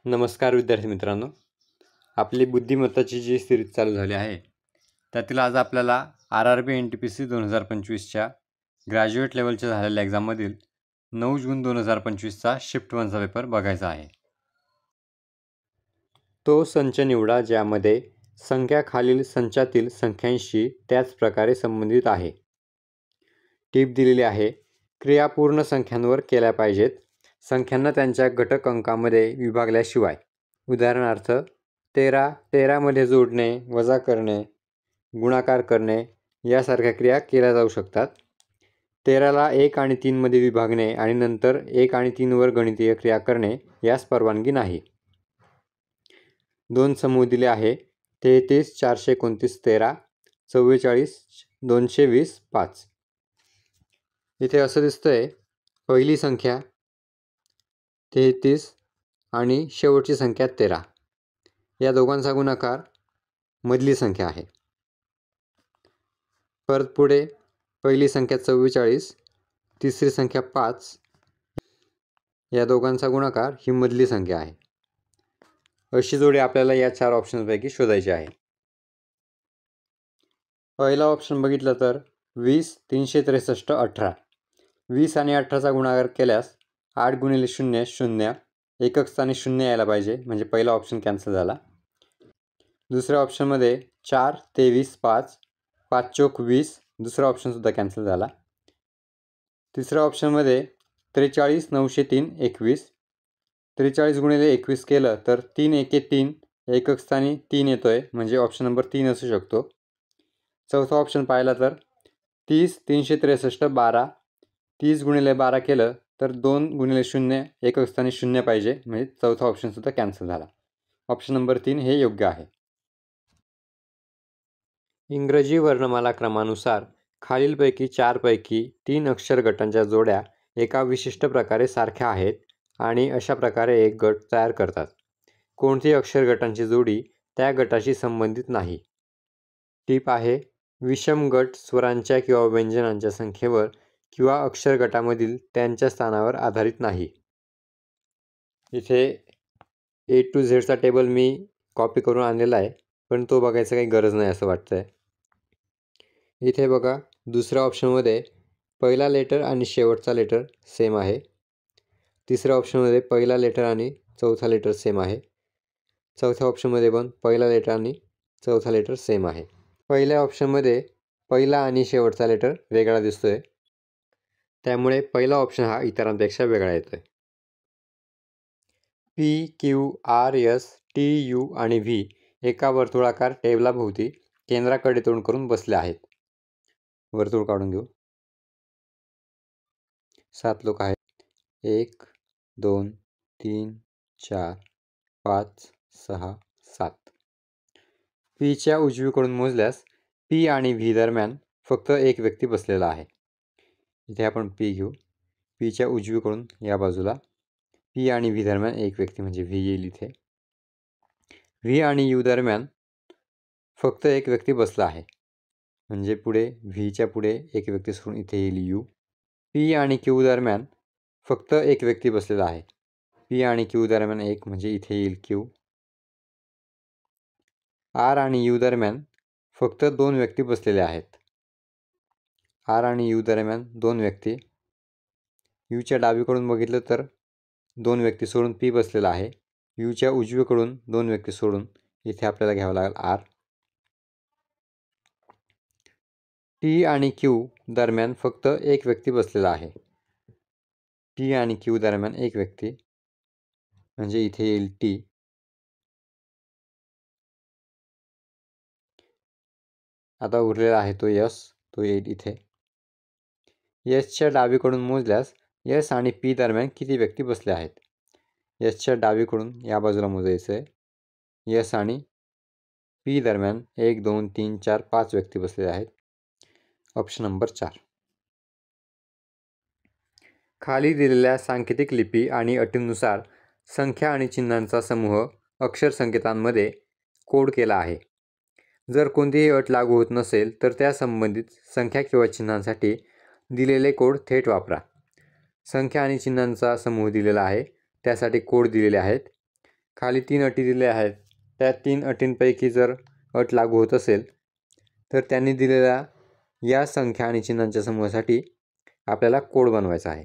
नमस्कार विद्यार्थी मित्रांनो, आपली बुद्धिमत्ताची जी सिरीज चालू झाली आहे त्यातील आज आपल्याला RRB NTPC 2025च्या ग्रॅज्युएट लेवलच्या झालेल्या एक्झाममधील 9 जून 2025चा शिफ्ट 1चा पेपर बघायचा आहे। तो संच निवडा ज्यामध्ये संख्या खालील संचातील संख्यांशी त्याच प्रकारे संबंधित आहे। टिप दिलेली आहे, क्रिया पूर्ण संख्यांवर केल्या पाहिजेत, संख्यांना त्यांच्या घटक अंकामध्ये विभागल्याशिवाय। उदाहरणार्थ 13 मध्ये जोडणे, वजा करणे, गुणाकार करणे यासारख्या क्रिया केल्या जाऊ शकतात। 13ला 1 आणि 3 मध्ये विभागणे आणि नंतर 1 आणि 3 वर गणितीय क्रिया करणे यास परवानगी नाही। दोन समूह दिले आहे 33 429 13, 44 220 5। इथे असं दिसतंय पहिली संख्या 33 आणि शेवटची संख्या 13, या दोघांचा गुणाकार मधली संख्या आहे। परत पुढे पहिली संख्या 44, तिसरी संख्या 5, या दोघांचा गुणाकार ही मधली संख्या आहे। अशी जोडी आपल्याला या 4 ऑप्शनपैकी शोधायची आहे। पहिला ऑप्शन बघितलं तर 20 363 18, 20 आणि 18चा गुणाकार केल्यास 8 गुणिले 0 0, एकक स्थानी 0 यायला पाहिजे, म्हणजे पहिला ऑप्शन कॅन्सल झाला। दुसऱ्या ऑप्शनमध्ये 4 23 5, 5 चौक 20, दुसरा ऑप्शन सुद्धा कॅन्सल झाला। तिसऱ्या ऑप्शनमध्ये 43 903 21, 43 गुणिले 21 केलं तर 3 एके 3, एकक स्थानी 3 येतोय, म्हणजे ऑप्शन नंबर 3 असू शकतो। चौथा ऑप्शन पाहिला तर 30 363 12, 30 गुणिले 12 केलं तर 2 गुणिले 0, एकक स्थानी 0 पाहिजे, म्हणजे चौथा ऑप्शन सुद्धा कॅन्सल झाला। ऑप्शन नंबर 3 हे योग्य आहे। इंग्रजी वर्णमाला क्रमानुसार खालीलपैकी 4 पैकी 3 अक्षर गटांच्या जोड्या एका विशिष्ट प्रकारे सारख्या आहेत आणि अशा प्रकारे एक गट तयार करतात। कोणती अक्षर गटांची जोडी त्या गटाशी संबंधित नाही? टिप आहे, विषम गट स्वरांच्या किंवा व्यंजनांच्या संख्येवर किंवा अक्षर गटामधील त्यांच्या स्थानावर आधारित नाही। इथे A to Zचा टेबल मी कॉपी करून आणलेला आहे, पण तो बघायचा काही गरज नाही असं वाटतंय। इथे बघा, दुसऱ्या ऑप्शनमध्ये पहिला लेटर आणि शेवटचा लेटर सेम आहे। तिसऱ्या ऑप्शनमध्ये पहिला लेटर आणि चौथा लेटर सेम आहे। चौथ्या ऑप्शनमध्ये पण पहिला लेटर आणि चौथा लेटर सेम आहे। पहिल्या ऑप्शनमध्ये पहिला आणि शेवटचा लेटर वेगळा दिसतोय, त्यामुळे पहिला ऑप्शन हा इतरांपेक्षा वेगळा येतोय। P Q R S T U आणि V एका वर्तुळाकार टेबलाभोवती केंद्राकडे तोंड करून बसले आहेत। वर्तुळ काढून घेऊ। 7 लोक आहेत, 1 2 3 4 5 6 7। Pच्या उजवीकडून मोजल्यास P आणि V दरम्यान फक्त एक व्यक्ती बसलेला आहे। इथे आपण P घेऊ। Pच्या उजवीकडून या बाजूला P आणि V दरम्यान एक व्यक्ती म्हणजे V येईल इथे। V आणि U दरम्यान फक्त एक व्यक्ती बसला आहे, म्हणजे पुढे Vच्या पुढे एक व्यक्ती सोडून इथे येईल U। P आणि Q दरम्यान फक्त एक व्यक्ती बसलेला आहे, P आणि Q दरम्यान एक, म्हणजे इथे येईल Q। R आणि U दरम्यान फक्त 2 व्यक्ती बसलेले आहेत, R आणि U दरम्यान 2 व्यक्ती। Uच्या डावीकडून बघितलं तर 2 व्यक्ती सोडून P बसलेला आहे। Uच्या उजवीकडून 2 व्यक्ती सोडून इथे आपल्याला घ्यावं लागेल R। T आणि Q दरम्यान फक्त एक व्यक्ती बसलेला आहे, T आणि Q दरम्यान एक व्यक्ती, म्हणजे इथे येईल T। आता उरलेला आहे तो S, तो येईल इथे। Sच्या डावीकडून मोजल्यास S आणि P दरम्यान किती व्यक्ती बसले आहेत? Sच्या डावीकडून या बाजूला मोजायचं आहे। S आणि P दरम्यान 1 2 3 4 5 व्यक्ती बसलेले आहेत। Option number 4। खाली दिलेल्या सांकेतिक लिपी आणि अटींनुसार संख्या आणि चिन्हांचा समूह अक्षर संकेतांमध्ये कोड केला आहे। जर कोणतीही अट लागू होत नसेल तर त्या संबंधित संख्या किंवा चिन्हांसाठी दिलेले कोड थेट वापरा। संख्या आणि चिन्हांचा समूह दिलेला आहे, त्यासाठी कोड दिलेले आहेत। खाली 3 अटी दिल्या आहेत. त्या 3 अटींपैकी जर अट लागू होत असेल तर त्यांनी दिलेल्या या संख्या आणि चिन्हांच्या समूहासाठी आपल्याला कोड बनवायचा आहे.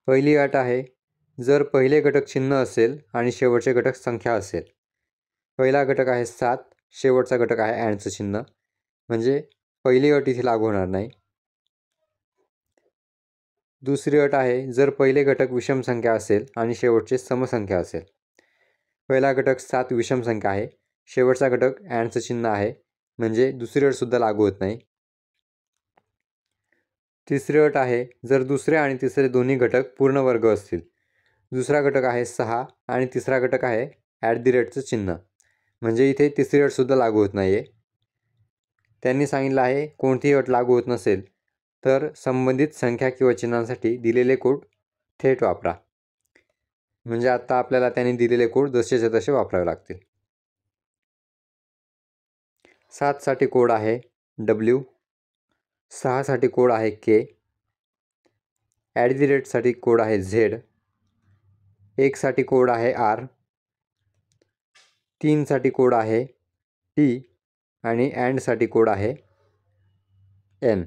पहिली अट आहे, जर पहिले घटक चिन्ह असेल आणि शेवटचे घटक संख्या असेल. पहिला घटक आहे 7, शेवटचा घटक आहे अँडचं चिन्ह, म्हणजे पहिली अट इथे लागू होणार नाही. दुसरी अट आहे, जर पहिले घटक विषम संख्या असेल आणि शेवटचे समसंख्या असेल. पहिला घटक 7 विषम संख्या आहे, शेवटचा घटक अँडचं चिन्ह आहे, म्हणजे दुसरी अटसुद्धा लागू होत नाही. तिसरी अट आहे, जर दुसरे आणि तिसरे दोन्ही घटक पूर्ण वर्ग असतील. दुसरा घटक आहे 6 आणि तिसरा घटक आहे @ चिन्ह, म्हणजे इथे तिसरी अटसुद्धा लागू होत नाही आहे. त्यांनी सांगितलं आहे कोणतीही अट लागू होत नसेल तर संबंधित संख्या किंवा चिन्हांसाठी दिलेले कोड थेट वापरा. म्हणजे आता आपल्याला त्यांनी दिलेले कोड जसेच्या तसे वापरावे लागतील. 7 साठी कोड आहे W, 6 साठी कोड आहे K, @ साठी कोड आहे Z, 1 साठी कोड आहे R, 3 साठी कोड आहे T आणि AND साठी कोड आहे N.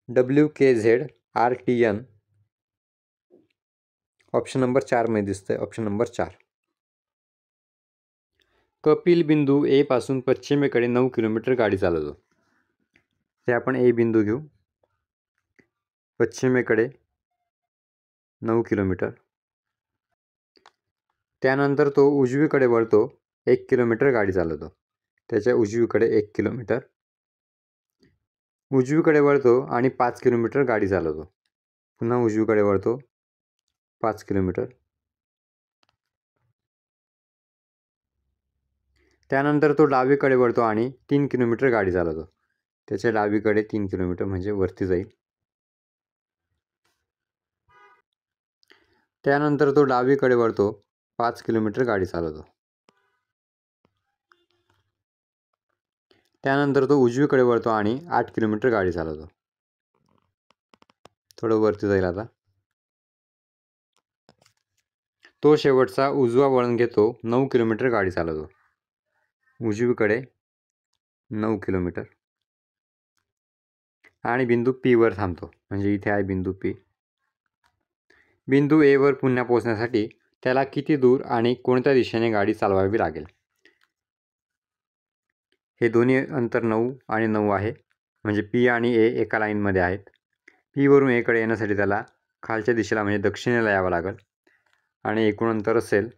WKZRTN ऑप्शन नंबर 4 मध्ये दिसतंय. Option number 4. कपिल बिंदू ए पासून पश्चिमेकडे 9 किलोमीटर गाडी चालवतो. हे आपण ए बिंदू घेऊ. पश्चिमेकडे 9 किलोमीटर. त्यानंतर तो उजवीकडे वळतो. 1 किलोमीटर गाडी चालवतो. त्याच्या उजवीकडे 1 किलोमीटर. उजवीकडे वळतो आणि 5 किलोमीटर गाडी चालवतो. पुन्हा उजवीकडे वळतो, 5 किलोमीटर. त्यानंतर तो डावीकडे वळतो आणि 3 किलोमीटर गाडी चालवतो. त्याच्या डावीकडे 3 किलोमीटर म्हणजे वरती जाईल. त्यानंतर तो डावीकडे वळतो, 5 किलोमीटर गाडी चालवतो. त्यानंतर तो उजवीकडे वळतो आणि 8 किलोमीटर गाडी चालवतो. थोडं वरती जाईल आता. तो शेवटचा उजवा वळण घेतो, 9 किलोमीटर गाडी चालवतो. उजवीकडे 9 किलोमीटर आणि बिंदू P वर थांबतो. म्हणजे इथे आहे बिंदू P. बिंदू A वर पुन्हा पोहोचण्यासाठी त्याला किती दूर आणि कोणत्या दिशेने गाडी चालवावी लागेल? हे दोन्ही अंतर 9 आणि 9 आहे. म्हणजे P आणि A एका लाईनमध्ये आहेत. P वरून A कडे येण्यासाठी त्याला खालच्या दिशेला म्हणजे दक्षिणेला यावं लागेल. आणि एकूण अंतर असेल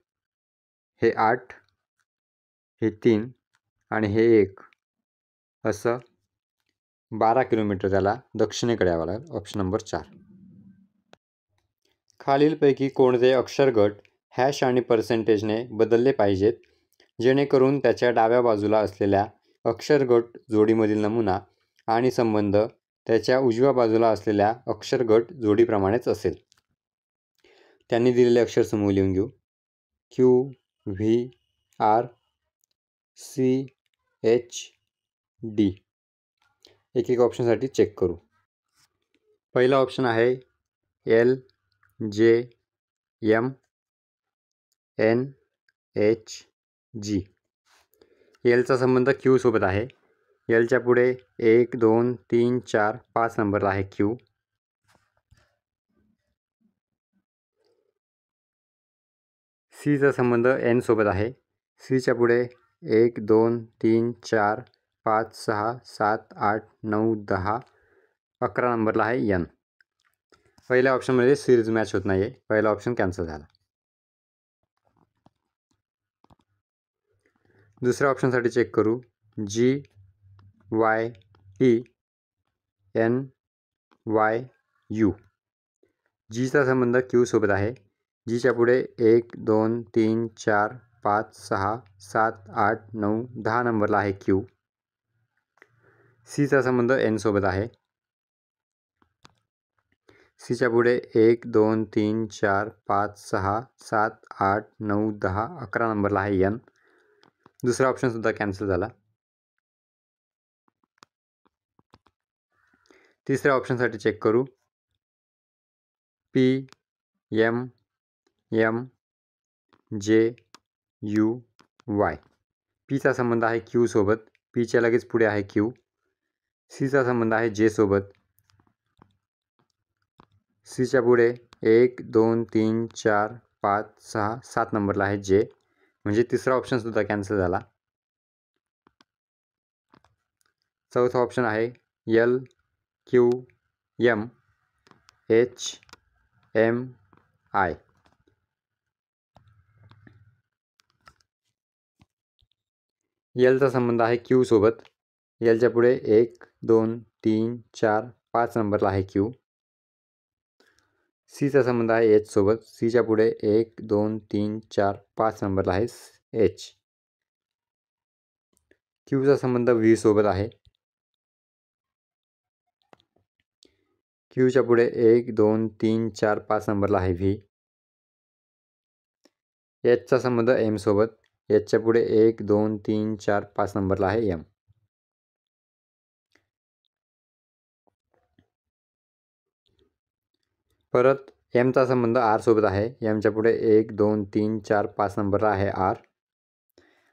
हे 8, हे 3 आणि हे 1, असं 12 किलोमीटर त्याला दक्षिणेकडे यावं लागेल. Option number 4. खालीलपैकी कोणते अक्षरगट हॅश आणि पर्सेंटेजने बदलले पाहिजेत जेणेकरून त्याच्या डाव्या बाजूला असलेल्या अक्षरगट जोडीमधील नमुना आणि संबंध त्याच्या उजव्या बाजूला असलेल्या अक्षरगट जोडीप्रमाणेच असेल? त्यांनी दिलेले अक्षरसमूह लिहून घेऊ. Q, V, R, C, H, D. एक एक ऑप्शनसाठी चेक करू. पहिला ऑप्शन आहे L, J, M, N, H, G. Lचा संबंध Q सोबत आहे. Lच्या पुढे 1, 2, 3, 4, 5 नंबरला आहे Q. Cचा संबंध N सोबत आहे. Cच्या पुढे 1, 2, 3, 4, 5, 6, 7, 8, 9, 10, 11 नंबरला आहे N. पहिल्या ऑप्शनमध्ये सिरीज मॅच होत नाही आहे. पहिला ऑप्शन कॅन्सल झाला. दुसऱ्या ऑप्शनसाठी चेक करू. G, Y, T, N, Y, U. Gचा संबंध Q सोबत आहे. Gच्या पुढे 1, 2, 3, 4, 5, 6, 7, 8, 9, 10 नंबरला आहे Q. Cचा संबंध N सोबत आहे. Cच्या पुढे 1, 2, 3, 4, 5, 6, 7, 8, 9, 10, 11 नंबरला आहे N. दुसरा ऑप्शनसुद्धा कॅन्सल झाला. तिसऱ्या ऑप्शनसाठी चेक करू. P, M, M, जे यू वाय. पीचा संबंध आहे क्यू सोबत, पीच्या लगेच पुढे आहे क्यू. सीचा संबंध आहे जे सोबत, सीच्या पुढे 1 2 3 4 5 6 7 नंबरला आहे जे, म्हणजे तिसरा ऑप्शनसुद्धा कॅन्सल झाला. चौथा ऑप्शन आहे L Q M H M I. एलचा संबंध आहे क्यू सोबत, एलच्या पुढे 1 2 3 4 5 नंबरला आहे क्यू. सीचा संबंध आहे एच सोबत, सीच्या पुढे 1 2 3 4 5 नंबरला आहे एच. क्यूचा संबंध व्ही सोबत आहे, क्यूच्या पुढे 1 2 3 4 5 नंबरला आहे व्ही. एचचा संबंध एम सोबत, एचच्या पुढे 1 2 3 4 5 नंबरला आहे एम. परत एमचा संबंध आर सोबत आहे, एमच्या पुढे 1 2 3 4 5 नंबरला आहे आर.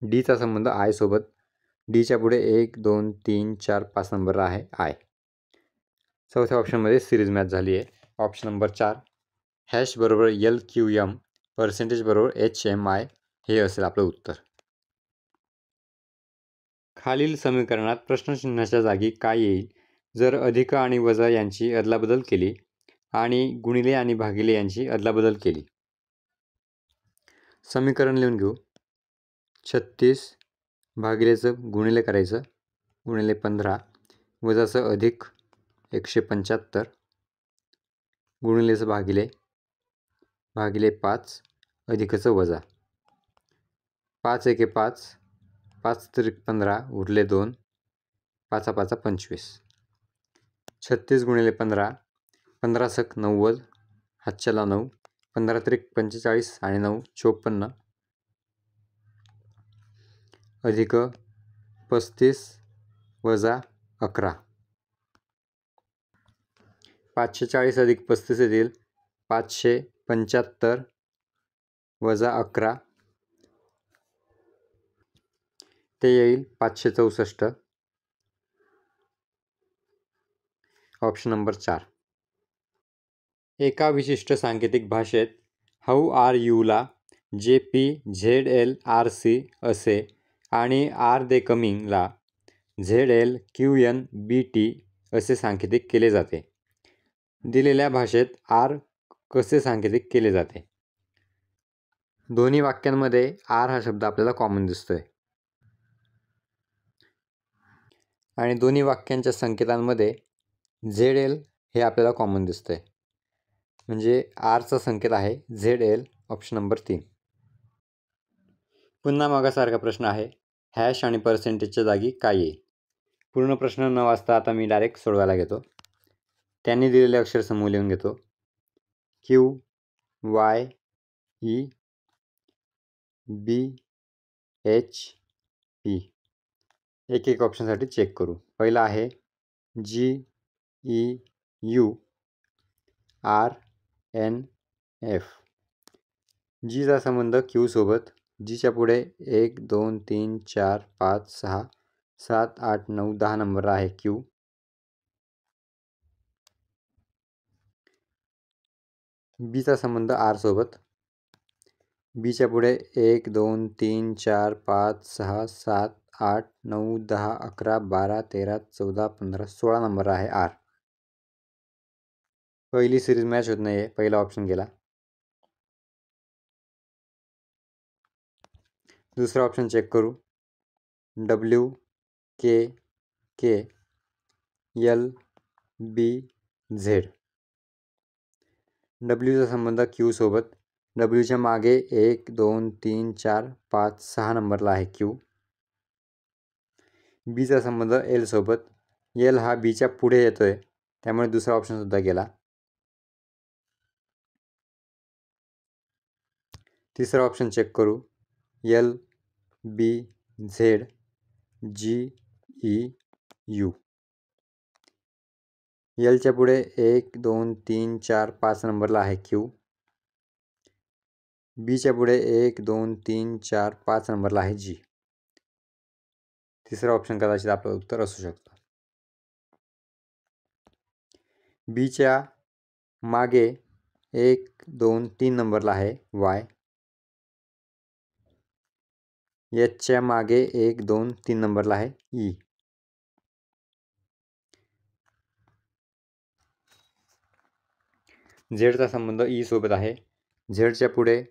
डीचा संबंध आय सोबत, डीच्या पुढे 1 2 3 4 5 नंबरला आहे आय. चौथ्या ऑप्शनमध्ये सिरीज मॅच झाली आहे. ऑप्शन नंबर 4 हॅश बरोबर एल क्यू एम पर्सेंटेज बरोबर एच एम आय हे असेल आपलं उत्तर. खालील समीकरणात प्रश्नचिन्हाच्या जागी काय येईल जर अधिक आणि वजा यांची अदलाबदल केली आणि गुणिले आणि भागिले यांची अदलाबदल केली. समीकरण लिहून घेऊ. 36 भागिलेचं गुणिले करायचं, गुणिले 15 वजाचं अधिक 175 गुणिलेचं भागिले, भागिले 5 अधिकचं वजा. 5 एके 5, 5 त्रिक 15 उरले 2, 5 5 25. 36 गुणिले 15, 15 सक 90, हातच्याला 9, 15 त्रिक 45 आणि 9 54 अधिक 35 वजा 11. 540 अधिक 35 येतील 575 वजा 11 ते येईल 564. Option number 4. एका विशिष्ट सांकेतिक भाषेत हाऊ आर यूला JPZLRC असे आणि आर दे कमिंगला ZLQNBT असे सांकेतिक केले जाते. दिलेल्या भाषेत आर कसे सांकेतिक केले जाते? दोन्ही वाक्यांमध्ये आर हा शब्द आपल्याला कॉमन दिसतोय आणि दोन्ही वाक्यांच्या संकेतांमध्ये ZL हे आपल्याला कॉमन दिसतंय, म्हणजे आरचा संकेत आहे ZL. Option number 3. पुन्हा मागासारखा प्रश्न आहे, हॅश आणि पर्सेंटेजच्या जागी काय येईल? पूर्ण प्रश्न न वाचता आता मी डायरेक्ट सोडवायला घेतो. त्यांनी दिलेले अक्षर समूह लिहून घेतो. QYE BHP. एक एक ऑप्शनसाठी चेक करू. पहिला आहे GEU RNF. जीचा संबंध क्यू सोबत, जीच्या पुढे 1 2 3 4 5 6 7 8 9 10 नंबर आहे क्यू. बीचा संबंध आर सोबत, बीच्या पुढे 1 2 3 4 5 6 7 8 9 10 11 12 13 14 15 16 नंबर आहे आर. पहिली सिरीज मॅच होत नाही आहे, पहिला ऑप्शन गेला. दुसरा ऑप्शन चेक करू. WKKLBZ. डब्ल्यूचा संबंध क्यू सोबत, डब्ल्यूच्या मागे 1 2 3 4 5 6 नंबरला आहे क्यू. बीचा संबंध एल सोबत, एल हा बीच्या पुढे येतोय, त्यामुळे दुसरा ऑप्शन सुद्धा गेला. तिसरा ऑप्शन चेक करू. LBZGEU. एलच्या पुढे 1 2 3 4 5 नंबरला आहे क्यू. बीच्या पुढे 1 2 3 4 5 नंबरला आहे जी. तिसरा ऑप्शन कदाचित आपलं उत्तर असू शकतं. बीच्या मागे 1 2 3 नंबरला आहे वाय. एचच्या मागे 1 2 3 नंबरला आहे ई. झेडचा संबंध ई सोबत आहे. झेडच्या पुढे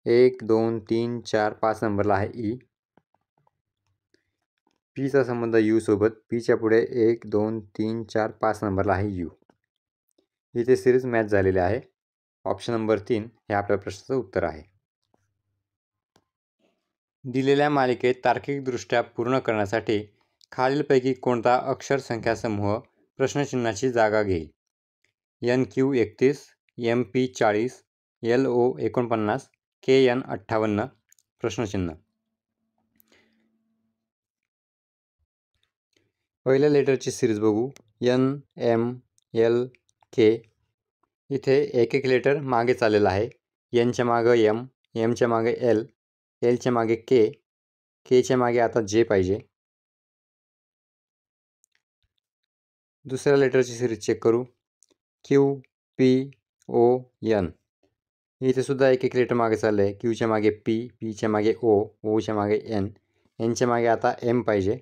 1 2 3 4 5 नंबरला आहे ई. पीचा संबंध यू सोबत. पीच्या पुढे 1 2 3 4 5 नंबरला आहे यू. इथे सिरीज मॅच झालेली आहे. ऑप्शन नंबर 3 हे आपल्या प्रश्नाचं उत्तर आहे. दिलेल्या मालिकेत तार्किकदृष्ट्या पूर्ण करण्यासाठी खालीलपैकी कोणता अक्षर संख्या समूह प्रश्नचिन्हाची जागा घेईल? NQ 31, MP 40, LO 49, KN 58 प्रश्नचिन्ह. पहिल्या लेटरची सिरीज बघू. N, M, L, K. इथे एक एक लेटर मागे चाललेलं आहे. Nच्या मागं M, Mच्या मागे L, Lच्या मागे K, Kच्या मागे आता J पाहिजे. दुसऱ्या लेटरची सिरीज चेक करू. Q, P, O, N. इथे सुद्धा एक एक लेटर मागे चाललं आहे. Qच्या मागे P, Pच्या मागे O, Oच्या मागे N, Nच्या मागे आता M पाहिजे.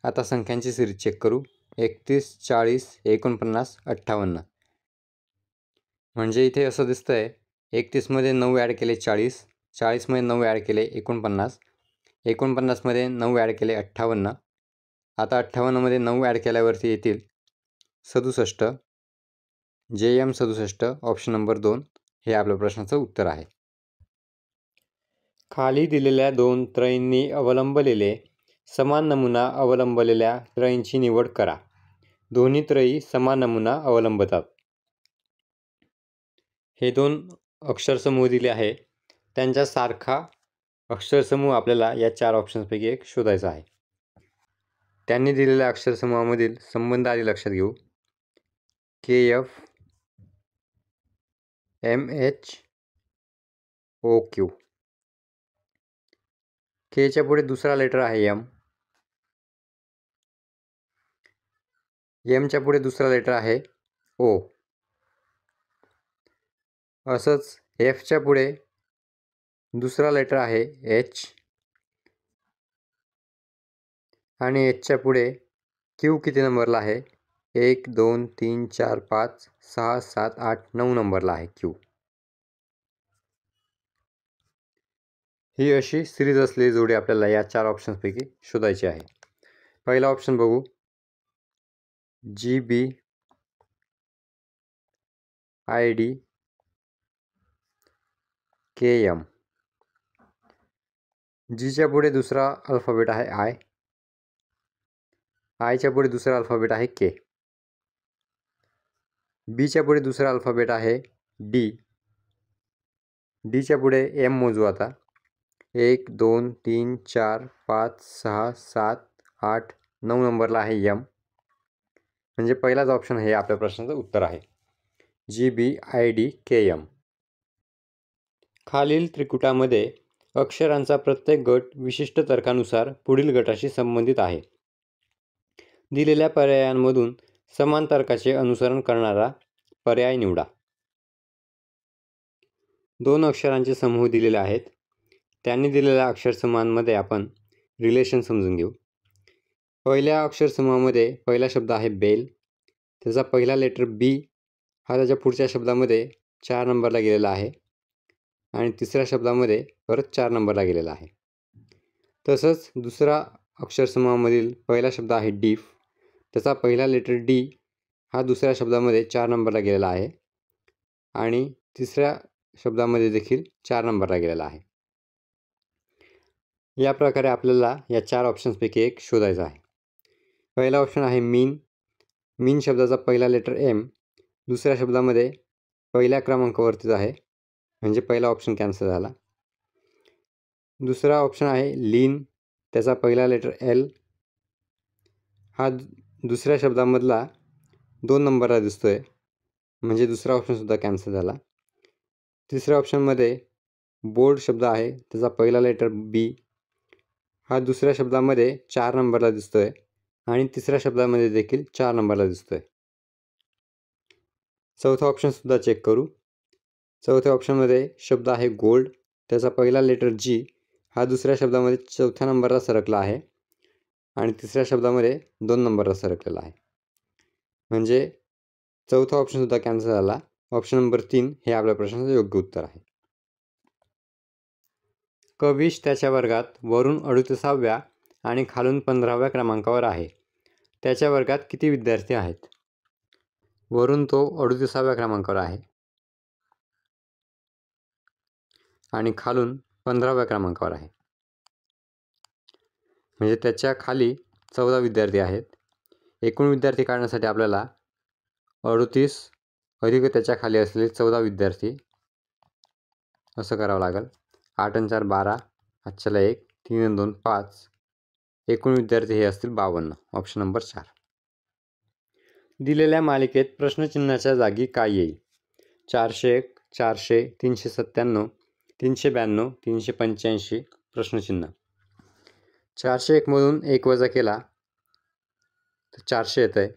आता संख्यांची सिरीज चेक करू. 31, 40, 49, 58. म्हणजे इथे असं दिसतंय 31मध्ये 9 ॲड केले 40, 40मध्ये 9 ॲड केले 49, 49मध्ये 9 ॲड केले 58. आता 58मध्ये 9 ॲड केल्यावरती येतील 67. JM 67 ऑप्शन नंबर 2 हे आपल्या प्रश्नाचं उत्तर आहे. खाली दिलेल्या 2 त्रयींनी अवलंबलेले समान नमुना अवलंबलेल्या त्रयींची निवड करा. दोन्ही त्रयी समान नमुना अवलंबतात. हे 2 अक्षरसमूह दिले आहे. त्यांच्या सारखा अक्षरसमूह आपल्याला या 4 ऑप्शन्सपैकी एक शोधायचा आहे. त्यांनी दिलेल्या अक्षरसमूहामधील संबंध आधी लक्षात घेऊ. KF, MH, OQ. Kच्या पुढे दुसरा लेटर आहे M. Mच्या पुढे दुसरा लेटर आहे O. असंच Fच्या पुढे दुसरा लेटर आहे H. आणि Hच्या पुढे Q किती नंबरला आहे? 1 2 3 4 5 6 7 8 9 नंबरला आहे Q. ही अशी सिरीज असलेली जोडी आपल्याला या 4 ऑप्शन्सपैकी शोधायची आहे. पहिला ऑप्शन बघू. GB, ID, KM. Gच्या पुढे दुसरा अल्फाबेट आहे I. Iच्या पुढे दुसरा अल्फाबेट आहे K. Bच्या पुढे दुसरा अल्फाबेट आहे D. Dच्या पुढे M मोजू आता. 1 2 3 4 5 6 7 8 9 नंबरला आहे M. म्हणजे पहिलाच ऑप्शन हे आपल्या प्रश्नाचं उत्तर आहे. GB, ID, KM. खालील त्रिकुटामध्ये अक्षरांचा प्रत्येक गट विशिष्ट तर्कानुसार पुढील गटाशी संबंधित आहे. दिलेल्या पर्यायांमधून समान तर्काचे अनुसरण करणारा पर्याय निवडा. 2 अक्षरांचे समूह दिलेले आहेत. त्यांनी दिलेल्या अक्षरसमूहांमध्ये आपण रिलेशन समजून घेऊ. पहिल्या अक्षरसमूहामध्ये पहिला शब्द आहे बेल. त्याचा पहिला लेटर B हा त्याच्या पुढच्या शब्दामध्ये 4 नंबरला गेलेला आहे आणि तिसऱ्या शब्दामध्ये परत 4 नंबरला गेलेला आहे. तसंच दुसरा अक्षरसमूहामधील पहिला शब्द आहे डीफ. त्याचा पहिला लेटर D हा दुसऱ्या शब्दामध्ये 4 नंबरला गेलेला आहे आणि तिसऱ्या शब्दामध्ये देखील 4 नंबरला गेलेला आहे. या प्रकारे आपल्याला या 4 ऑप्शन्सपैकी एक शोधायचा आहे. पहिला ऑप्शन आहे मीन. मीन शब्दाचा पहिला लेटर M दुसऱ्या शब्दामध्ये पहिल्या क्रमांकावरतीच आहे, म्हणजे पहिला ऑप्शन कॅन्सल झाला. दुसरा ऑप्शन आहे लीन. त्याचा पहिला लेटर L हा दुसऱ्या शब्दामधला 2 नंबरला दिसतोय, म्हणजे दुसरा ऑप्शनसुद्धा कॅन्सल झाला. तिसऱ्या ऑप्शनमध्ये बोर्ड शब्द आहे, त्याचा पहिला लेटर बी हा दुसऱ्या शब्दामध्ये 4 नंबरला दिसतोय आणि तिसऱ्या शब्दामध्ये देखील 4 नंबरला दिसतोय. चौथा ऑप्शनसुद्धा चेक करू. चौथ्या ऑप्शनमध्ये शब्द आहे गोल्ड, त्याचा पहिला लेटर जी हा दुसऱ्या शब्दामध्ये 4थ्या नंबरला सरकला आहे आणि तिसऱ्या शब्दामध्ये 2 नंबरला सरकलेला आहे. म्हणजे चौथा ऑप्शनसुद्धा कॅन्सल झाला. ऑप्शन नंबर 3 हे आपल्या प्रश्नाचं योग्य उत्तर आहे. कविश त्याच्या वर्गात वरून 38व्या आणि खालून 15व्या क्रमांकावर आहे. त्याच्या वर्गात किती विद्यार्थी आहेत? वरून तो 38व्या क्रमांकावर आहे आणि खालून 15व्या क्रमांकावर आहे. म्हणजे त्याच्या खाली 14 विद्यार्थी आहेत. एकूण विद्यार्थी काढण्यासाठी आपल्याला 38 अधिक त्याच्या खाली असलेले 14 विद्यार्थी असं करावं लागेल. 8 आणि 4 12, आजच्याला 1, 3 आणि 2 5, एकूण विद्यार्थी हे असतील 52. Option number 4. दिलेल्या मालिकेत प्रश्नचिन्हाच्या जागी काय येईल? 401, 400, 397, 392, 385 प्रश्नचिन्ह. 401 मधून 1 वजा केला तर 400 येत आहे.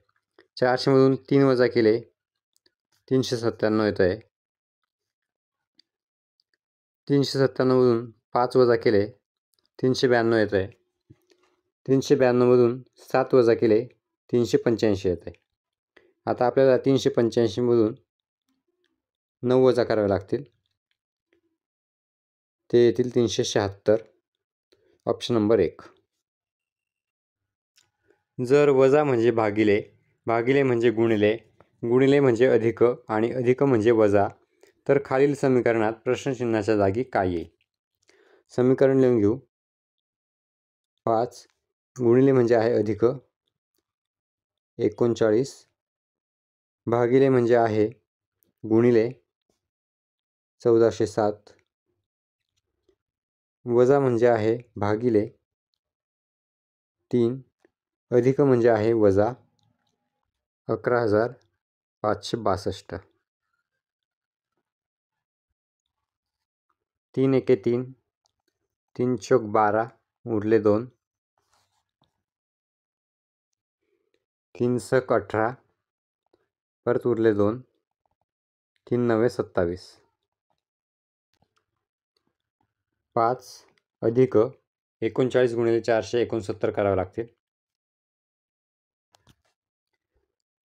400 मधून 3 वजा केले 397 येत आहे. 397 मधून 5 वजा केले 392 येत आहे. 392 मधून 7 वजा केले 385 येत आहे. आता आपल्याला 385 मधून 9 वजा करावे लागतील, ते येतील 376. Option number 1. जर वजा म्हणजे भागिले, भागिले म्हणजे गुणिले, गुणिले म्हणजे अधिक आणि अधिक म्हणजे वजा, तर खालील समीकरणात प्रश्नचिन्हाच्या जागी काय येईल? समीकरण लिहून घेऊ. 5 गुणिले म्हणजे आहे अधिक 39, भागिले म्हणजे आहे गुणिले 1407, वजा म्हणजे आहे भागिले 3, अधिक म्हणजे आहे वजा 11,562. 3 एके 3, 3 चौक 12, उरले 2, 3 सक 18, परत उरले 2, 3 नवे 27. 5 अधिक 39 गुणिले 469 करावे लागतील.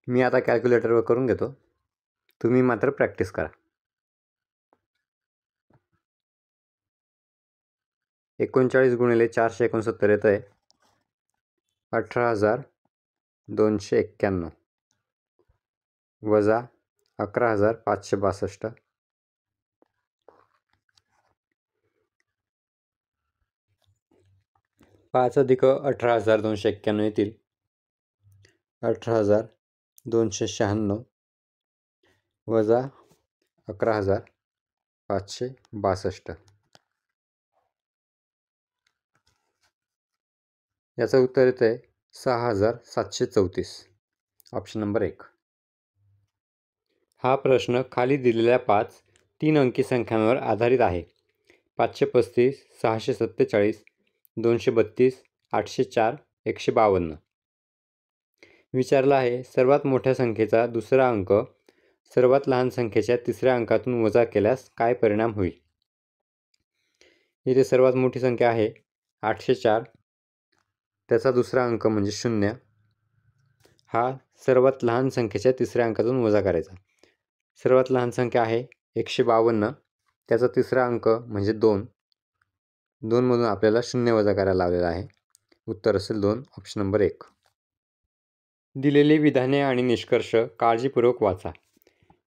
मी आता कॅल्क्युलेटरवर करून घेतो, तुम्ही मात्र प्रॅक्टिस करा. 39 गुणिले 469 येत आहे 18,291 वजा 11,562. 5 अधिक 18,291 येतील 18,296 वजा 11,562. याचं उत्तर येतं आहे 6,734. Option number 1. हा प्रश्न खाली दिलेल्या 5 3 अंकी संख्यांवर आधारित आहे. 535, 647, 232, 804, 152. विचारला आहे सर्वात मोठ्या संख्येचा दुसरा अंक सर्वात लहान संख्येच्या तिसऱ्या अंकातून वजा केल्यास काय परिणाम होईल? इथे सर्वात मोठी संख्या आहे 804, त्याचा दुसरा अंक म्हणजे 0 हा सर्वात लहान संख्येच्या तिसऱ्या अंकातून वजा करायचा. सर्वात लहान संख्या आहे 152, त्याचा तिसरा अंक म्हणजे 2, 2 मधून आपल्याला 0 वजा करायला लावलेला आहे. उत्तर असेल 2. Option number 1. दिलेली विधाने आणि निष्कर्ष काळजीपूर्वक वाचा.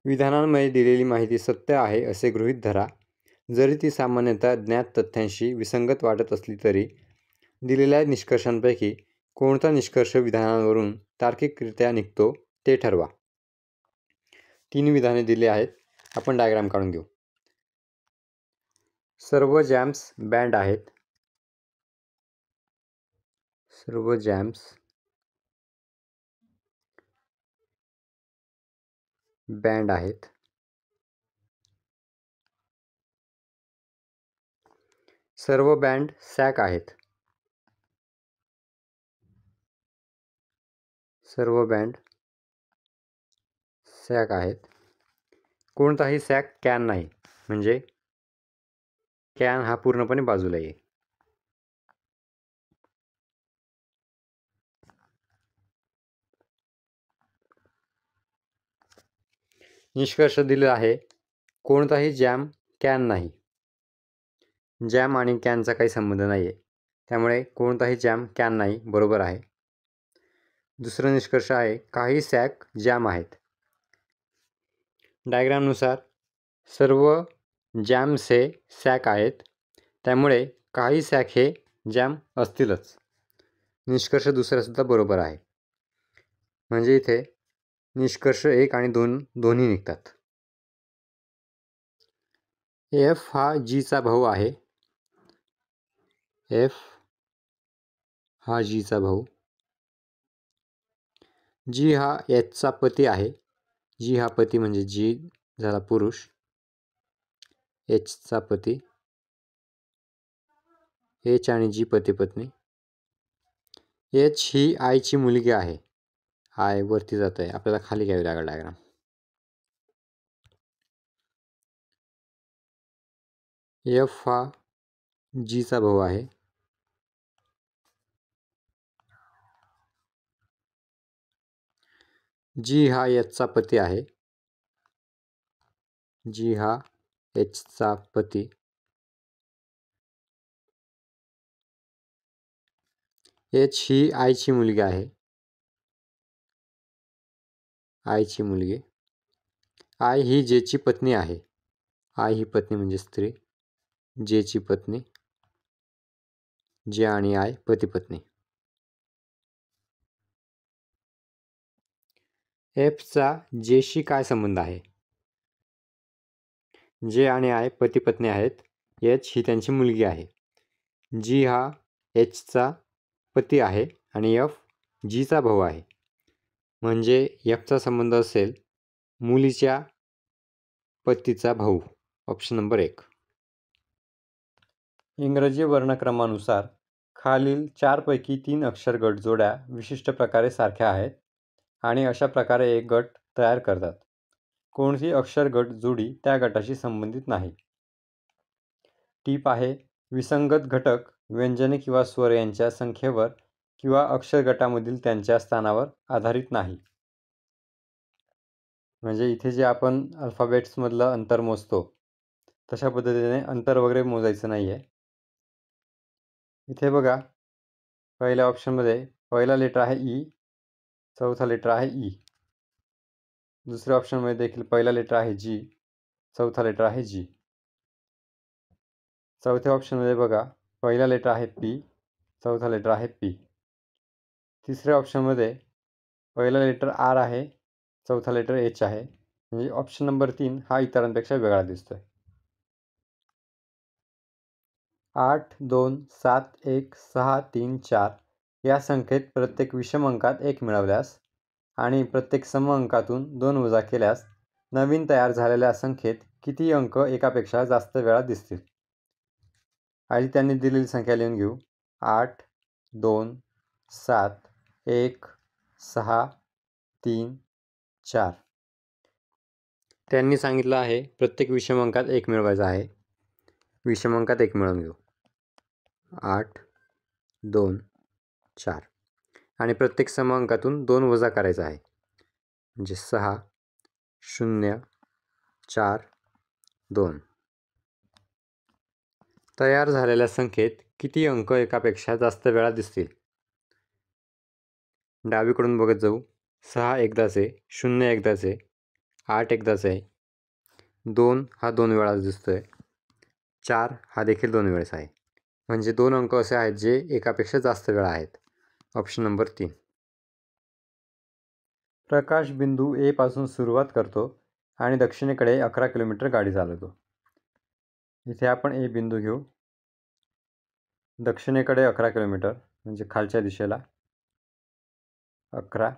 विधानांमध्ये दिलेली माहिती सत्य आहे असे गृहीत धरा. जरी ती सामान्यतः ज्ञात तथ्यांशी विसंगत वाटत असली तरी दिलेल्या निष्कर्षांपैकी कोणता निष्कर्ष विधानांवरून तार्किकरित्या निघतो ते ठरवा. 3 विधाने दिली आहेत, आपण डायग्राम काढून घेऊ. सर्व जॅम्स बँड आहेत. सर्व जॅम्स बँड आहेत. सर्व बँड सॅक आहेत. सर्व बँड सॅक आहेत. कोणताही सॅक कॅन नाही, म्हणजे कॅन हा पूर्णपणे बाजूला येईल. निष्कर्ष दिला आहे, कोणताही जॅम कॅन नाही. जॅम आणि कॅनचा काही संबंध नाही आहे, त्यामुळे कोणताही जॅम कॅन नाही बरोबर आहे. दुसरा निष्कर्ष आहे, काही सॅक जॅम आहेत. डायग्रामनुसार सर्व जॅम्स हे सॅक आहेत, त्यामुळे काही सॅक हे जॅम असतीलच. निष्कर्ष दुसरासुद्धा बरोबर आहे, म्हणजे इथे निष्कर्ष 1 आणि 2 दोन्ही निघतात. एफ हा जीचा भाऊ आहे. एफ हा जीचा भाऊ. जी हा एचचा पती आहे. जी हा पती म्हणजे जी झाला पुरुष. एचचा पती. एच आणि जी पती पत्नी. एच ही आयची मुलगी आहे. आय वरती जात आहे, आपल्याला खाली घ्यावी लागेल डायग्राम. एफ हा जीचा भाऊ आहे. जी हा एचचा पती आहे. जी हा एचचा पती. एच ही आयची मुलगी आहे. आयची मुलगी. आय ही जेची पत्नी आहे. आय ही पत्नी म्हणजे स्त्री. जेची पत्नी. जे आणि आय पती पत्नी. एफचा जेशी काय संबंध आहे? जे आणि आय पती पत्नी आहेत. एच ही त्यांची मुलगी आहे. जी हा एचचा पती आहे आणि एफ जीचा भाऊ आहे. म्हणजे एफचा संबंध असेल मुलीच्या पतीचा भाऊ. Option number 1. इंग्रजी वर्णक्रमानुसार खालील 4 पैकी 3 अक्षर गट जोड्या विशिष्ट प्रकारे सारख्या आहेत आणि अशा प्रकारे एक गट तयार करतात. कोणती अक्षर गट जोडी त्या गटाशी संबंधित नाही. टीप आहे, विसंगत घटक व्यंजने किंवा स्वर यांच्या संख्येवर किंवा अक्षर गटामधील त्यांच्या स्थानावर आधारित नाही. म्हणजे इथे जे आपण अल्फाबेट्समधलं अंतर मोजतो तशा पद्धतीने अंतर वगैरे मोजायचं नाही आहे. इथे बघा, पहिल्या ऑप्शनमध्ये पहिला लेटर आहे ई, चौथा लेटर आहे ई. दुसऱ्या ऑप्शनमध्ये देखील पहिला लेटर आहे जी, चौथा लेटर आहे जी. चौथ्या ऑप्शनमध्ये बघा, पहिला लेटर आहे पी, चौथा लेटर आहे पी. तिसऱ्या ऑप्शनमध्ये पहिला लेटर आर आहे, चौथा लेटर एच आहे. म्हणजे ऑप्शन नंबर 3 हा इतरांपेक्षा वेगळा दिसतोय. 8, 2, 7, 1, 6, 3, 4 या संख्येत प्रत्येक विषम अंकात 1 मिळवल्यास आणि प्रत्येक सम अंकातून 2 वजा केल्यास नवीन तयार झालेल्या संख्येत किती अंक एकापेक्षा जास्त वेळा दिसतील? आधी त्यांनी दिलेली संख्या लिहून घेऊ. 8, 2, 7, 1, 6, 3, 4. त्यांनी सांगितलं आहे प्रत्येक विषम अंकात 1 मिळवायचा आहे. विषम अंकात 1 मिळवून घेऊ. 8, 2, 4 आणि प्रत्येक सम अंकातून 2 वजा करायचा आहे. म्हणजे 6, 0, 4, 2. तयार झालेल्या संख्येत किती अंक एकापेक्षा जास्त वेळा दिसतील? डावीकडून बघत जाऊ. 6 एकदाच आहे, 0 एकदाच आहे, 8 एकदाच आहे, 2 हा 2 वेळा दिसतोय, 4 हा देखील 2 वेळेस आहे. म्हणजे 2 अंक असे आहेत जे एकापेक्षा जास्त वेळा आहेत. Option number 3. प्रकाश बिंदू ए पासून सुरुवात करतो आणि दक्षिणेकडे 11 किलोमीटर गाडी चालवतो. इथे आपण ए बिंदू घेऊ. दक्षिणेकडे 11 किलोमीटर म्हणजे खालच्या दिशेला 11.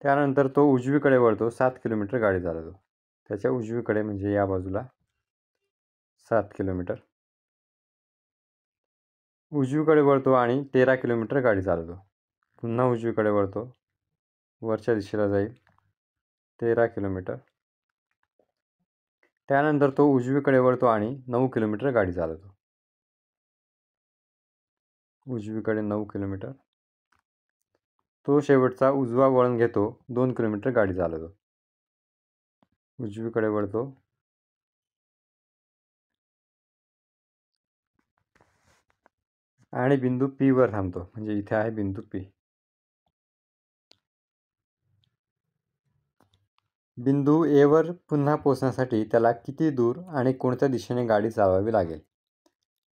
त्यानंतर तो उजवीकडे वळतो, 7 किलोमीटर गाडी चालवतो. त्याच्या उजवीकडे म्हणजे या बाजूला 7 किलोमीटर. उजवीकडे वळतो आणि 13 किलोमीटर गाडी चालवतो. पुन्हा उजवीकडे वळतो, वरच्या दिशेला जाईल 13 किलोमीटर. त्यानंतर तो उजवीकडे वळतो आणि 9 किलोमीटर गाडी चालवतो. उजवीकडे 9 किलोमीटर. तो शेवटचा उजवा वळण घेतो, 2 किलोमीटर गाडी चालवतो. उजवीकडे वळतो आणि बिंदू P वर थांबतो, म्हणजे इथे आहे बिंदू P. बिंदू A वर पुन्हा पोहोचण्यासाठी त्याला किती दूर आणि कोणत्या दिशेने गाडी चालवावी लागेल?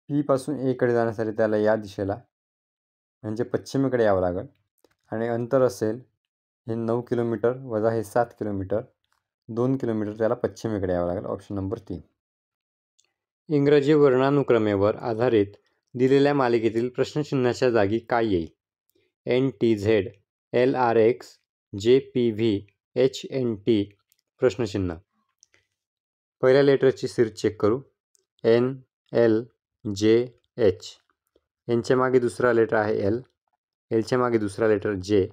P पासून A कडे जाण्यासाठी त्याला या दिशेला म्हणजे पश्चिमेकडे यावं लागेल आणि अंतर असेल हे 9 किलोमीटर वजा हे 7 किलोमीटर, 2 किलोमीटर त्याला पश्चिमेकडे यावं लागेल. Option number 3. इंग्रजी वर्णानुक्रमेवर आधारित दिलेल्या मालिकेतील प्रश्नचिन्हाच्या जागी काय येईल? NTZ, LRX, JPV, HNT. प्रश्नचिन्ह. पहिल्या लेटरची सिरीज चेक करू. N, L, J, H. Nच्या मागे दुसरा लेटर आहे L, Lच्या मागे दुसरा लेटर J,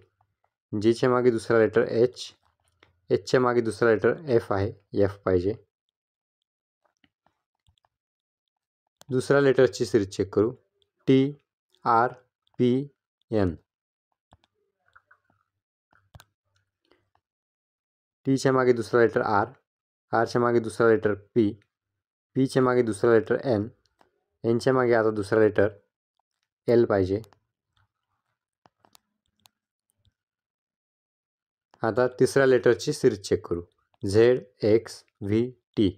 Jच्या मागे दुसरा लेटर H, Hच्या मागे दुसरा लेटर F आहे, F पाहिजे. दुसऱ्या लेटरची सिरीज चेक करू. T, R, P, N. Tच्या मागे दुसरा लेटर R, Rच्या मागे दुसरा लेटर P, Pच्या मागे दुसरा लेटर N, Nच्या मागे आता दुसरा लेटर L पाहिजे. आता तिसऱ्या लेटरची सिरीज चेक करू. Z, X, V, T.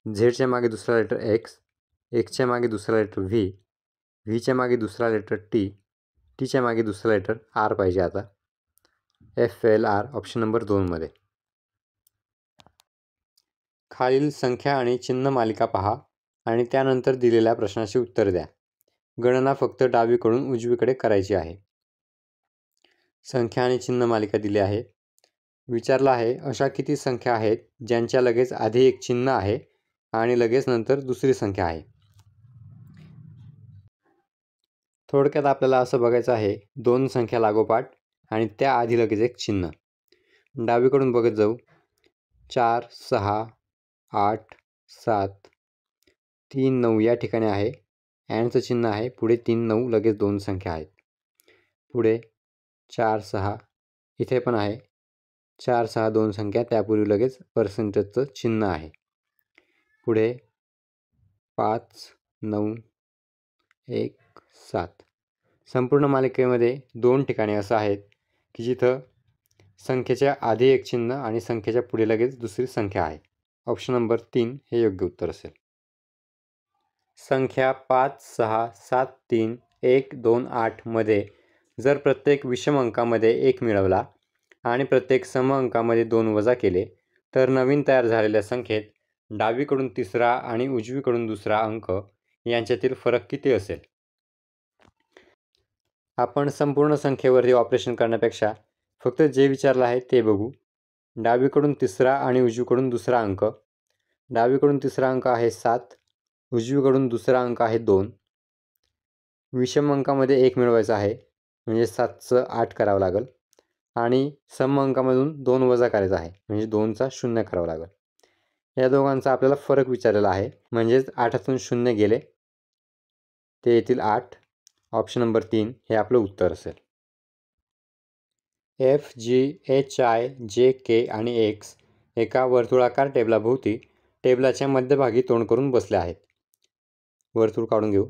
झेडच्या मागे दुसरा लेटर X, Xच्या मागे दुसरा लेटर V, Vच्या मागे दुसरा लेटर T, Tच्या मागे दुसरा लेटर R पाहिजे. आता FLR ऑप्शन नंबर 2 मध्ये. खालील संख्या आणि चिन्ह मालिका पहा आणि त्यानंतर दिलेल्या प्रश्नाची उत्तर द्या. गणना फक्त डावीकडून उजवीकडे करायची आहे. संख्या आणि चिन्ह मालिका दिली आहे. विचारलं आहे अशा किती संख्या आहेत ज्यांच्या लगेच आधी एक चिन्ह आहे आणि लगेच नंतर दुसरी संख्या आहे. थोडक्यात आपल्याला असं बघायचं आहे, 2 संख्या लागोपाठ आणि त्या आधी लगेच एक चिन्ह. डावीकडून बघत जाऊ. 4, 6, 8, 7, 3, 9 या ठिकाणी आहे. अँडचं चिन्ह आहे. पुढे 3, 9 लगेच 2 संख्या आहेत. पुढे 4, 6 इथे पण आहे. 4, 6 2 संख्या, त्यापूर्वी लगेच पर्सेंटेजचं चिन्ह आहे. पुढे 5, 9, 1, 7. संपूर्ण मालिकेमध्ये 2 ठिकाणी असं आहेत की जिथं संख्येच्या आधी एक चिन्ह आणि संख्येच्या पुढे लगेच दुसरी संख्या आहे. ऑप्शन नंबर 3 हे योग्य उत्तर असेल. संख्या 5, 6, 7, 3, 1, 2, 8 मध्ये जर प्रत्येक विषम अंकामध्ये 1 मिळवला आणि प्रत्येक सम अंकामध्ये 2 वजा केले तर नवीन तयार झालेल्या संख्येत डावीकडून तिसरा आणि उजवीकडून दुसरा अंक यांच्यातील फरक किती असेल? आपण संपूर्ण संख्येवरती ऑपरेशन करण्यापेक्षा फक्त जे विचारलं आहे ते बघू. डावीकडून तिसरा आणि उजवीकडून दुसरा अंक. डावीकडून तिसरा अंक आहे 7, उजवीकडून दुसरा अंक आहे 2. विषम अंकामध्ये 1 मिळवायचा आहे म्हणजे 7चं 8 करावं लागेल आणि सम अंकामधून 2 वजा करायचा आहे म्हणजे 2चा 0 करावा लागेल. या दोघांचा आपल्याला फरक विचारलेला आहे, म्हणजेच 8तून 0 गेले ते येतील 8. ऑप्शन नंबर 3 हे आपलं उत्तर असेल. F, G, H, I, J, K आणि X एका वर्तुळाकार टेबलाभोवती टेबलाच्या मध्यभागी तोंड करून बसले आहेत. वर्तुळ काढून घेऊ.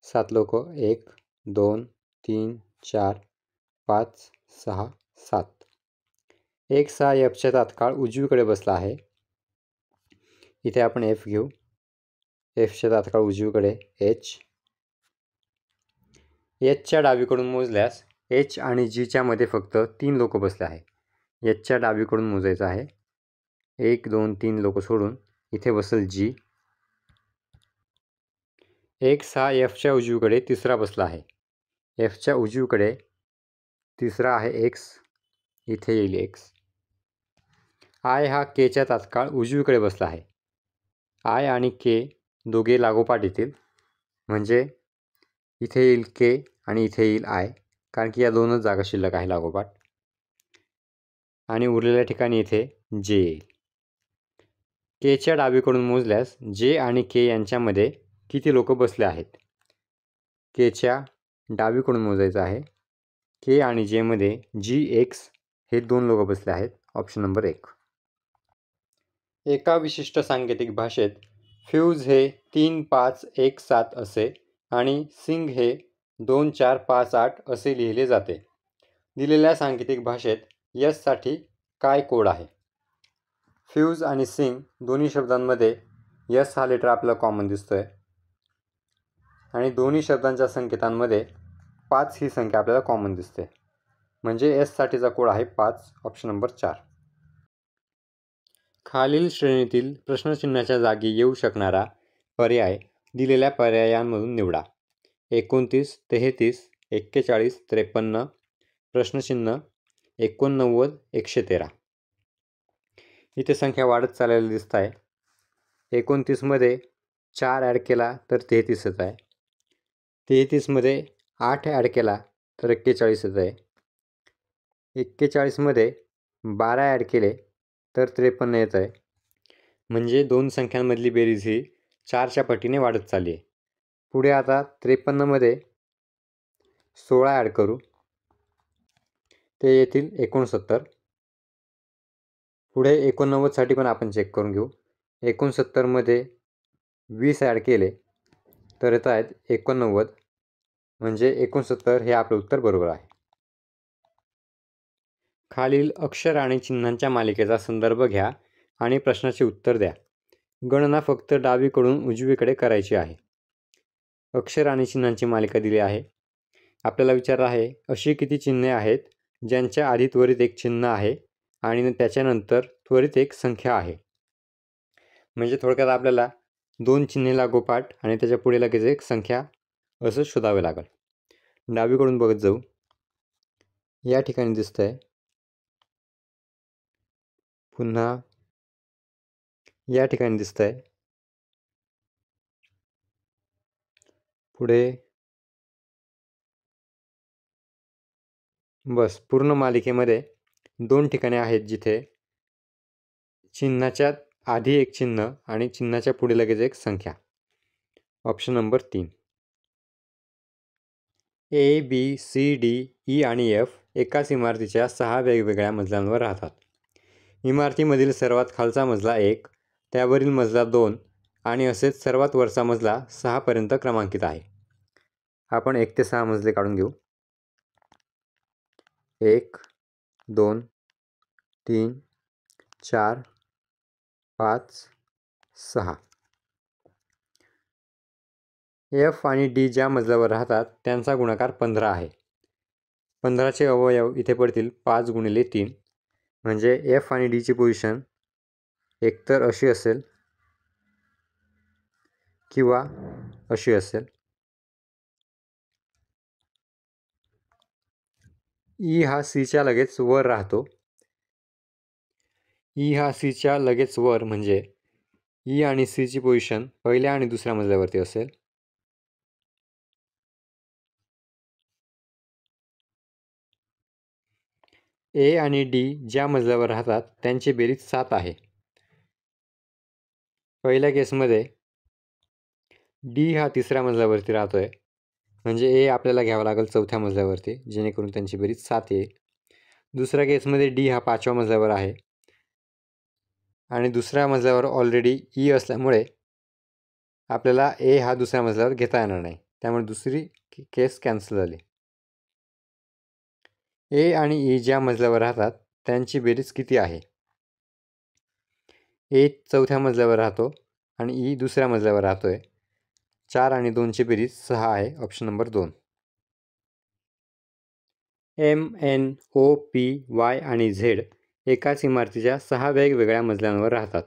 7 लोक 1, 2, 3, 4, 5, 6, 7. X हा Fच्या तात्काळ उजवीकडे बसला आहे. इथे आपण F घेऊ. Fच्या तात्काळ उजवीकडे H. Hच्या डावीकडून मोजल्यास H आणि Gच्या मध्ये फक्त 3 लोक बसले आहे. Hच्या डावीकडून मोजायचं आहे. 1, 2, 3 लोक सोडून इथे बसेल G. X हा Fच्या उजवीकडे तिसरा बसला आहे. Fच्या उजवीकडे तिसरा आहे एक्स, इथे येईल एक्स. आय हा केच्या तात्काळ उजवीकडे बसला आहे. आय आणि के दोघे लागोपाठ येतील, म्हणजे इथे येईल के आणि इथे येईल आय, कारण की या दोनच जागा शिल्लक आहे लागोपाठ. आणि उरलेल्या ठिकाणी इथे जे येईल. केच्या डावीकडून मोजल्यास जे आणि के यांच्यामध्ये किती लोक बसले आहेत? केच्या डावीकडून मोजायचं आहे. के आणि जे मध्ये जी एक्स हे 2 लोक बसले आहेत. Option number 1. एका विशिष्ट सांकेतिक भाषेत फ्यूज हे 3, 5, 1, 7 असे आणि सिंग हे 2, 4, 5, 8 असे लिहिले जाते. दिलेल्या सांकेतिक भाषेत यस साठी काय कोड आहे? फ्यूज आणि सिंग दोन्ही शब्दांमध्ये यस हा लेटर आपल्याला कॉमन दिसतोय आणि दोन्ही शब्दांच्या संकेतांमध्ये 5 ही संख्या आपल्याला कॉमन दिसते, म्हणजे एस साठीचा कोड आहे 5. Option number 4. खालील श्रेणीतील प्रश्नचिन्हाच्या जागी येऊ शकणारा पर्याय दिलेल्या पर्यायांमधून निवडा. 29, 33, 41, 53, प्रश्नचिन्ह 89, 113. इथे संख्या वाढत चाललेली दिसत आहे. 29 मध्ये 4 ॲड केला तर 33 येत आहे. 33 मध्ये 8 ॲड केला तर 41 येत आहे. 41 मध्ये 12 ॲड केले तर 53 येत आहे. म्हणजे दोन संख्यांमधली बेरीज ही 4च्या पटीने वाढत चालली आहे. पुढे आता 53 मध्ये 16 ॲड करू, ते येतील 69. पुढे 89 साठी पण आपण चेक करून घेऊ. 69 मध्ये 20 ॲड केले तर येत आहेत 89, म्हणजे 69 हे आपलं उत्तर बरोबर आहे. खालील अक्षर आणि चिन्हांच्या मालिकेचा संदर्भ घ्या आणि प्रश्नाचे उत्तर द्या. गणना फक्त डावीकडून उजवीकडे करायची आहे. अक्षर आणि चिन्हांची मालिका दिली आहे. आपल्याला विचारलं आहे अशी किती चिन्हे आहेत ज्यांच्या आधी त्वरित एक चिन्ह आहे आणि त्याच्यानंतर त्वरित एक संख्या आहे. म्हणजे थोडक्यात आपल्याला 2 चिन्हे लागोपाठ आणि त्याच्या पुढे लगेच एक संख्या असं शोधावे लागेल. डावीकडून बघत जाऊ. या ठिकाणी दिसतंय. पुन्हा या ठिकाणी दिसतंय. पुढे बस पूर्ण मालिकेमध्ये 2 ठिकाणे आहेत जिथे चिन्हाच्या आधी एक चिन्ह आणि चिन्हाच्या पुढे लगेच एक संख्या. Option number 3. ए, बी, सी, डी, ई आणि एफ एकाच इमारतीच्या 6 वेगवेगळ्या मजल्यांवर राहतात. इमारतीमधील सर्वात खालचा मजला 1, त्यावरील मजला 2 आणि असेच सर्वात वरचा मजला 6 पर्यंत क्रमांकित आहे. आपण 1 ते 6 मजले काढून घेऊ. 1, 2, 3, 4, 5, 6. एफ आणि डी ज्या मजल्यावर राहतात त्यांचा गुणाकार 15 आहे. 15चे अवयव इथे पडतील 5 गुणिले 3, म्हणजे एफ आणि डीची पोझिशन एकतर अशी असेल किंवा अशी असेल. ई हा सीच्या लगेच वर राहतो. ई हा सीच्या लगेच वर म्हणजे ई आणि सीची पोझिशन पहिल्या आणि दुसऱ्या मजल्यावरती असेल. ए आणि डी ज्या मजल्यावर राहतात त्यांची बेरीज 7 आहे. पहिल्या केसमध्ये डी हा तिसऱ्या मजल्यावरती राहतोय, म्हणजे ए आपल्याला घ्यावा लागेल 4थ्या मजल्यावरती, जेणेकरून त्यांची बेरीज 7 येईल. दुसऱ्या केसमध्ये डी हा 5व्या मजल्यावर आहे आणि दुसऱ्या मजल्यावर ऑलरेडी ई असल्यामुळे आपल्याला ए हा दुसऱ्या मजल्यावर घेता येणार नाही, त्यामुळे दुसरी केस कॅन्सल झाली. ए आणि ई ज्या मजल्यावर राहतात त्यांची बेरीज किती आहे? ए 4थ्या मजल्यावर राहतो आणि ई दुसऱ्या मजल्यावर राहतोय. 4 आणि 2ची बेरीज 6 आहे. Option number 2. एम, एन, ओ, पी, वाय आणि झेड एकाच इमारतीच्या 6 वेगवेगळ्या मजल्यांवर राहतात.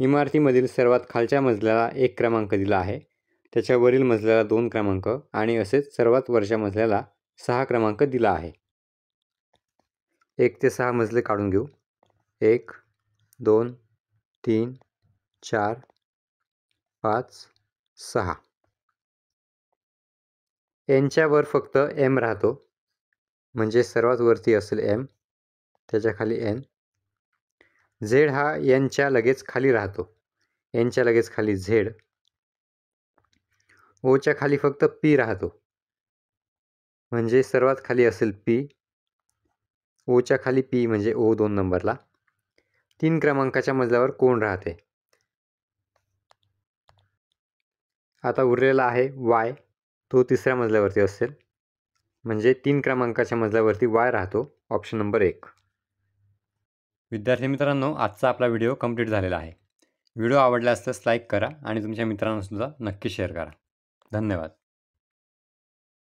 इमारतीमधील सर्वात खालच्या मजल्याला 1 क्रमांक दिला आहे, त्याच्यावरील मजल्याला 2 क्रमांक आणि असेच सर्वात वरच्या मजल्याला 6 क्रमांक दिला आहे. 1 ते 6 मजले काढून घेऊ. 1 2 3 4 5 6. एनच्या वर फक्त एम राहतो, म्हणजे सर्वात वरती असेल एम, त्याच्या खाली एन. झेड हा एनच्या लगेच खाली राहतो, एनच्या लगेच खाली झेड. ओच्या खाली फक्त पी राहतो, म्हणजे सर्वात खाली असेल पी. ओच्या खाली पी म्हणजे ओ 2 नंबरला. 3 क्रमांकाच्या मजल्यावर कोण राहते? आता उरलेला आहे वाय, तो 3ऱ्या मजल्यावरती असेल, म्हणजे 3 क्रमांकाच्या मजल्यावरती वाय राहतो. Option number 1. विद्यार्थी मित्रांनो, आजचा आपला व्हिडिओ कंप्लीट झालेला आहे. व्हिडिओ आवडला असल्यास लाईक करा आणि तुमच्या मित्रांना सुद्धा नक्की शेअर करा. धन्यवाद.